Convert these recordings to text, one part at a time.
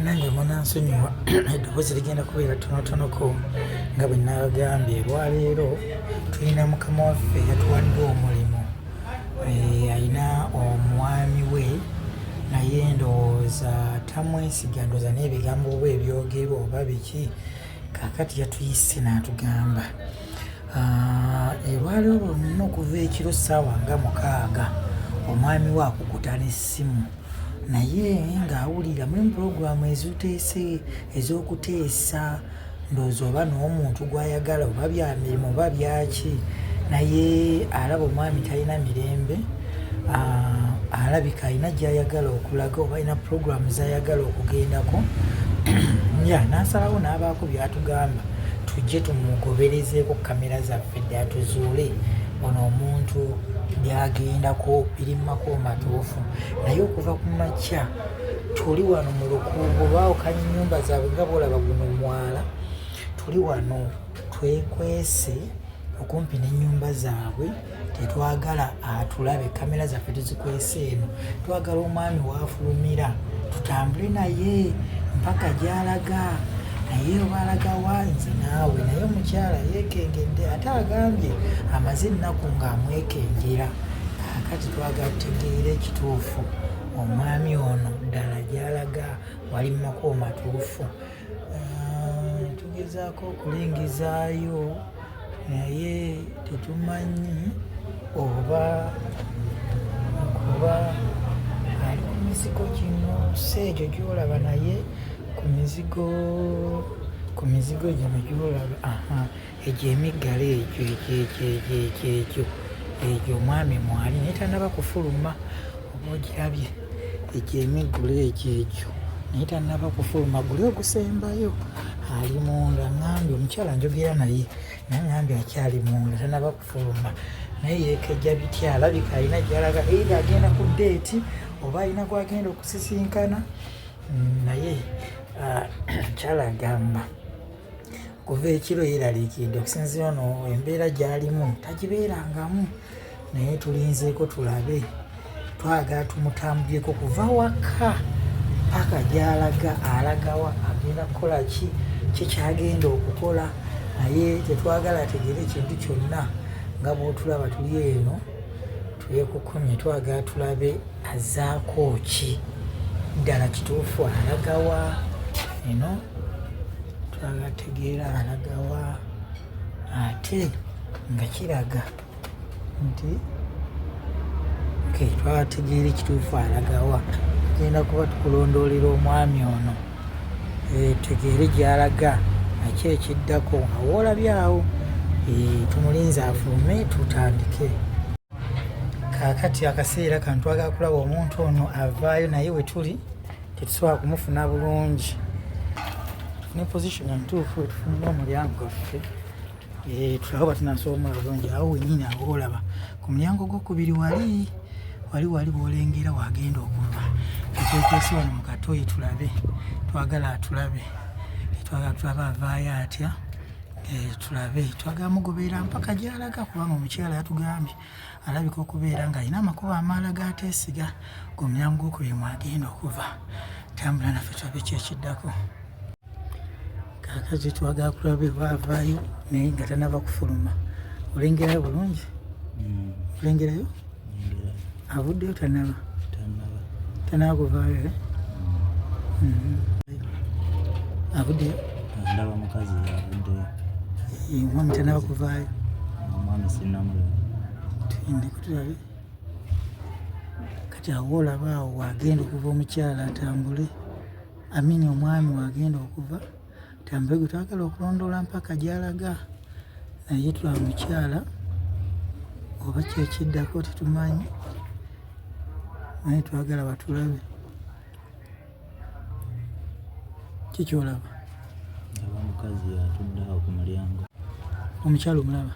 Nange munansonyiwa eddoboozi ligenda kubeera ttonotonoko nga bwe nabagambye. Olwaleero tulina mukama waffe yatuwadde omulimu, alina omwami we naye ndowooza tamwesiga, ndowooza n'ebigambo oba ebyogerwa oba biki, kaakati yatuyise n'atugamba olwaleero lwonna okuva ekiro ssaawa nga 6 omwami we akukuta n'essimu naye ng'awulira mulimu pulogulaamu eziteese ez'okuteesa, ndowooza oba n'omuntu gw'ayagala oba bya mirimu oba byaki, naye alaba omwami talina mirembe, alabika alina gy'ayagala okulaga oba alina pulogulaamu z'ayagala okugendako. N'asalawo n'abaako by'atugamba tujje tumugoberezeeko kamera zaffe ddala tuzuule ono omuntu byagendako biri mu makubo matuufu. Naye okuva ku makya tuli wano mu lukuubo baawukanya ennyumba zaabwe nga bw'olaba guno mwala, tuli wano twekwese okumpi n'ennyumba zaabwe, tetwagala atulabe, kamera zaffe tuzikwese eno, twagala omwami waafulumira tutambule naye mpaka gy'alaga. Naye oba alaga wanze naawe, naye omukyala yeekengedde, ate agambye amaze ennaku ng'amwekengera. Kaakati twagala tutegeere ekituufu omwami ono ddala gy'alaga wali mu makubo matuufu. Tugezaako okulingizaayo naye tetumanyi oba kuba ali ku mizigo gino si egyo gy'olaba, naye ku mizigo gino gy'olaba egyo emiggalo egyo omwami mwali naye tannaba kufuluma, oba ogirabye egyo emiggulo egyo naye tannaba kufuluma. Guli ogusembayo ali munda, ŋŋambye omukyala njogera naye ŋŋambye akyali munda tannaba kufuluma, naye yeekejja bitya, alabika alina gy'alaga, era agenda ku ddeeti oba alina gw'agenda okusisinkana. Naye omukyala agamba kuva ekiro yeeraliikiridde okusinziira ono embeera gy'alimu tagibeerangamu, naye tulinzeeko tulabe, twagala tumutambulyeko kuva waka paka gy'alaga, alagawa agenda kukola ki kyagenda okukola. Naye tetwagala ategeere ekintu kyonna nga bw'otulaba tuli eno twekukumye, twagala tulabe azaako ki ddala kituufu, alagawa eno, twagala tegeera alagawa ate nga kiraga nti twategeera ekituufu alagawa. Tugenda kuba tukulondoolera omwami ono tegeere gy'alaga naki ekiddako nga woolabye awo, tumulinze afulume tutandike. Kaakati akaseera kano twagala kulaba omuntu ono avaayo, naye we tuli tetusobola kumufuna bulungi. Ne position entuufu wetufunira omulyango gwaffe, tulabe oba tunasobola bulungi. Awo wennyini awo olaba ku mulyango gw'okubiri wali bw'olengera wagenda okuva. Twekwese wano mu katoyi tulabe, twagala atulabe, twagala tulabe avaayo atya, tulabe, twagala mugoberera mpaka gy'alaga, kubanga omukyala yatugambye alabika okubeera ng'alina amakubo amalala g'ateesiga. Omulyango gw'okubiri mwagenda okuva, tambula naffe tulabe ki ekiddako. Kaakati twagala kulabe baavaayo naye nga tannaba kufuluma. Olengerayo bulungi? Olengerayo? Avuddeyo tannaba? Tannaba kuvaayo? Avuddeyo? Ndaba mukazi avuddeyo. Omwami tannaba kuvaayo? Omwami sinnamulaba. Tugende tulabe. Kati awo olaba awo wagenda okuva omukyala atambule, amini omwami wagenda okuva tambule, gwe twagala okulondoola mpaka gy'alaga. Naye tulaba mukyala oba kyekiddako tetumanyi, naye twagala batulabe. Kikyolaba? Ndaba mukazi atudde awo ku mulyango. Omukyala omulaba?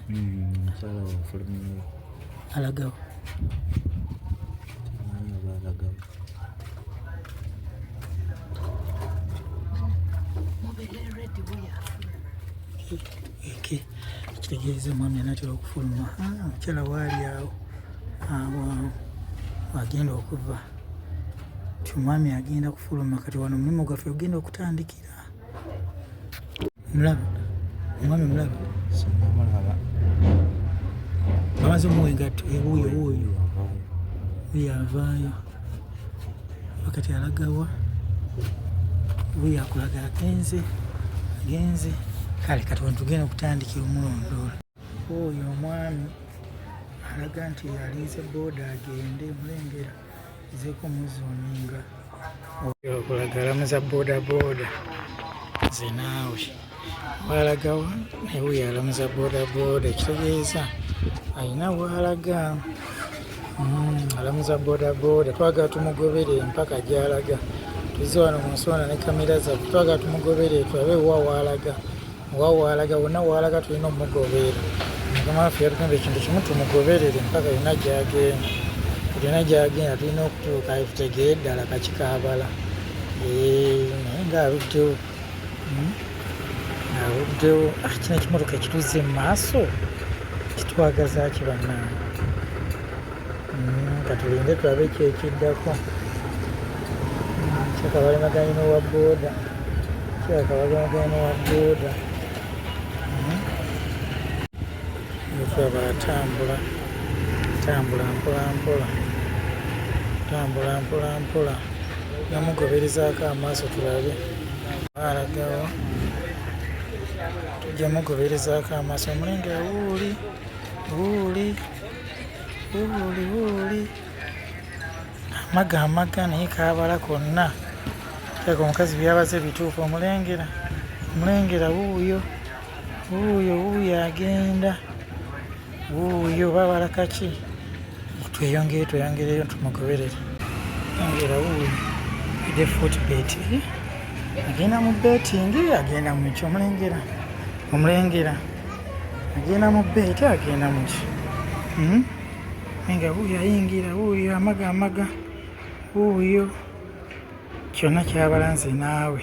Omukyala afulumyeyo. Alagawo? Temanyi oba alagawo. Kitegeeza omwami anaatera okufuluma. Omukyala waali awo wagenda okuva. kati omwami agenda kufuluma kati wano omulimu gwaffe ogenda okutandikira. Mulaba omwami mulaba Sinnamulaba. amaze omuwa engatto wuuyo avaayo wakati alagawa wuuyo akulaga agenze kale kati wano tugenda okutandikira omulondoola. Oyo omwami alaga nti aliize booda agende mulengera ezeeko muzoninga oyo okulaga alamuza booda nze naawe walagawa ewuyo alamuza booda ekitegeeza alina walaga alamuza booda twagala tumugobere mpaka gyalaga tuze wano mu nsonda ne kamera zaffe twagala tumugobere tulabe wawalaga wonna walaga tulina omugobera mukama waffe yatugamba ekintu kimu tumugoberere mpaka yonna gyagenda tulina okutuuka tutegere ddala kakikaabala naye ngaaluddewo kino ekimotoka ekituze mu maaso kitwagaza ki bannange katulinde tulabe kyekiddako kyakabalemaganye n'owa booda tulaba atambula mpolampola namugoberezaako amaaso tulabe alagawo tujja mugoberezaako amaaso omulengera wuuli amaga naye kaabala konna teeka omukazi byabaze bituufu omulengera wuuyo agenda babala kaki tweyongereyo tumugoberere ngera wuuyo ide footbet agenda mu betingi agenda muki omulengera agenda mu beti agenda muki nga wuuyo ayingira wuuyo amaga wuuyo kyonna kyabala nze naawe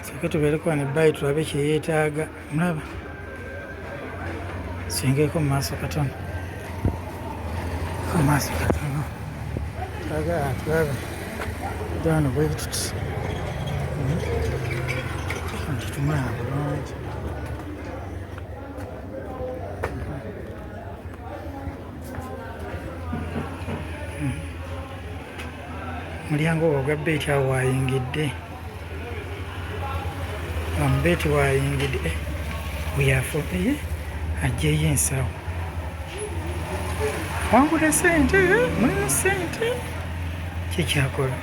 soke tubeereko ne bbayi tulabe kyeyeetaaga mulaba singeeko mu maaso katono tulabe dano bwetuti tumulaba bulungi mulyango ogwo ogwa beeti awo wayingidde omubeeti wayingidde bweyafubeye ajjeyo ensawo wangula sente mulimu sente kikyakola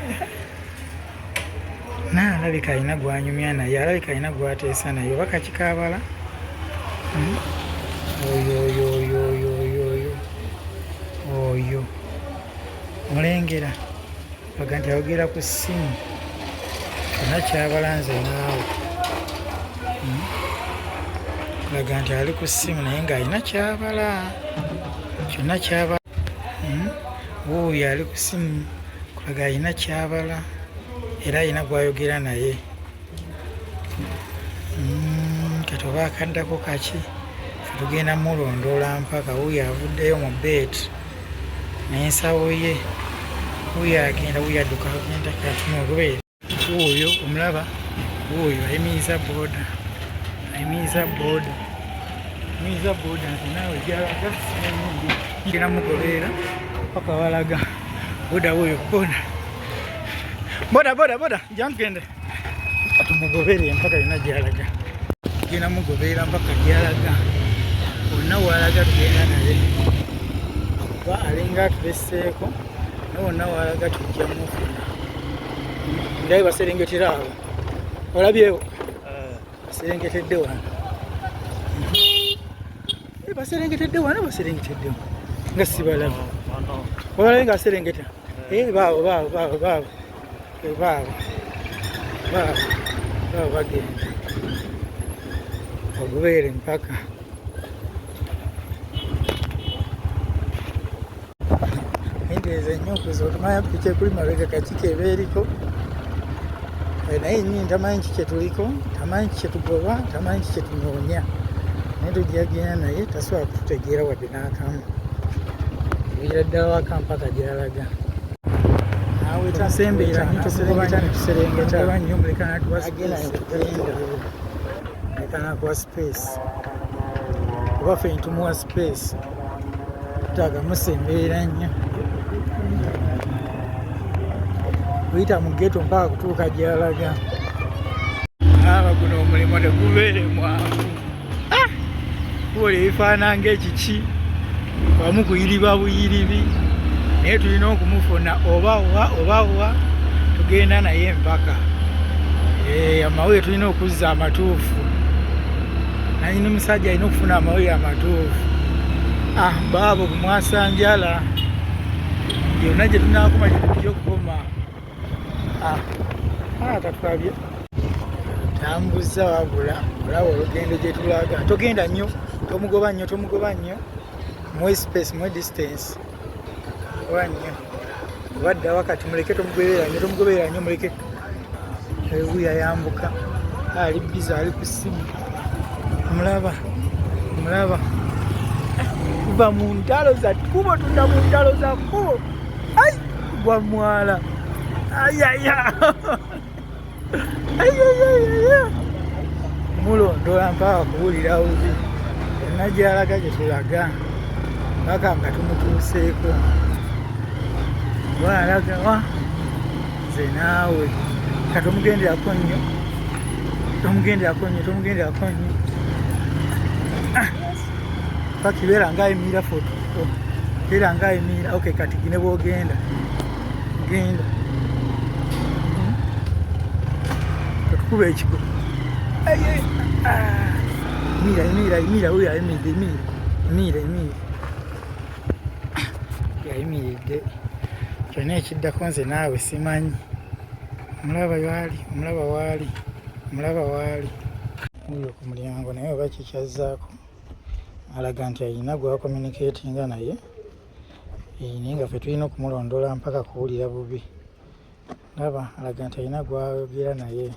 naalabika alina gwanyumya naye alabika alina gwateesa naye oba kakikaabala oyo mulengera baga nti ayogera ku ssimu kyonna kyabala nze naawe kulaga nti ali ku ssimu naye ng'alina kyabala kyonna kyabala wuuyo ali ku ssimu kulaga alina kyabala era alina gwayogera naye kati oba akaddako kaki tugenda mulondoola mpaka wuuyo avuddeyo mu beeti n'ensawo ye wuuyo agenda wuuyo adduka agenda katumulube wuuyo omulaba wuuyo ayimiriza booda nti naawe gyalaga sinenyingi ngenda mugoberera paka walaga booda wuuyo booda jantugende tumugoberere mpaka yonna gyalaga genda mugoberera mpaka gyalaga wonna walaga tugenda naye kuba alinga atuleseeko wonna walaga tujja mufuna ndaye baserengetera awo olabyewo baserengetedde wano baserengetedde nga sibalabe olabye nga aserengeta baabo bagenda ogubeere mpaka enteeza ennyo okuza otumanya piki ekuli mabega kakiko eba eriko naye nyini tamanyi ki kyetuliko tamanyi ki kyetugoba tamanyi ki kyetunoonya naye tujjagenda naye tasobola kututegeera wadde n'akamu tugira ddala waka mpaka gyalaga Tusembeera nnyo tuserengeta nnyo muleka natuwa space kuba ffe ntumuwa space tutaga musemberera nnyo kuyita mu ghetto mpaka kutuuka gy'alaga. Guno omulimu tegubeere mwangu. Kuwola ebifaanana ng'ekiki wamu kuyiriba buyiribi naye tulina okumufuna oba tugenda naye empaka amawulire tulina okuzza amatuufu. Nanyini musajja alina okufuna amawulire amatuufu. Baabo kumwasanjala yonna gye tunakoma gyetujja okukoma. Katulabye tambuza wabula olaba olugendo gye tulaga. Togenda nnyo, tomugoba nnyo, muwe space, muwe distance nnyo. Obadda wakati muleke tomugoberera nnyo muleke. Wuuyo yambuka ali biza ali ku ssimu. Mulaba tuva mu ntalo za kkubo tunda mu ntalo za kkubo. Gwa mwala mulondola mpaka kuwulira bubi yonna gy'alaga gye tulaga paka nga tumutuuseeko. Alaga nze naawe katomugenderako nnyo paka ibeera ng'ayimira foto era ng'ayimira. Okay, kati gine bw'ogenda genda tukuba ekiko yimira wuyo yayimiridde. Kyonna ekiddako nze naawe simanyi. Omulaba waali wuyo ku mulyango naye oba kikyazzaako alaga nti ayina gwa communicatinga naye naye nga ffe tulina okumulondola mpaka kuwulira bubi. Laba alaga nti alina gwayogera naye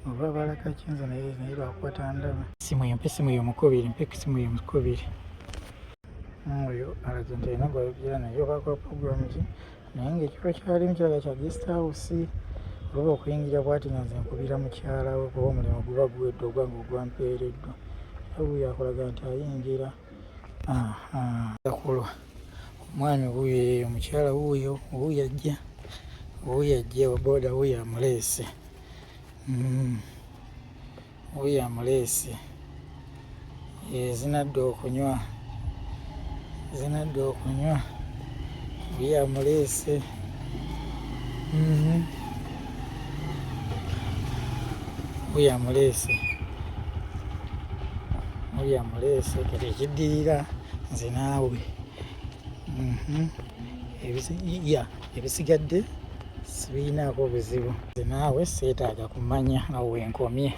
oba balaga kinza naye lwakukwata ndaba. Mpe simu y'omukubiri oyo alaga nti alina gwayogera naye oba kwa program ki naye ng'ekifo kyalimu kiraga kya guest house. Oba okuyingira bw'ati nga nze nkubira mukyala we kuba omulimu guba guwedde ogwange ogwampeereddwa. Wuuyo akulaga nti ayingira. Kulwa omwami wuuyo omukyala wuuyo ajja boda wuuyo amuleese. Zinadda okunywa wuuyo amuleese. Wuuyo amuleese kati ekiddirira nze naawe ebisigadde sibirinaako buzibu. Nze naawe seetaaga kumanya awo wenkomye.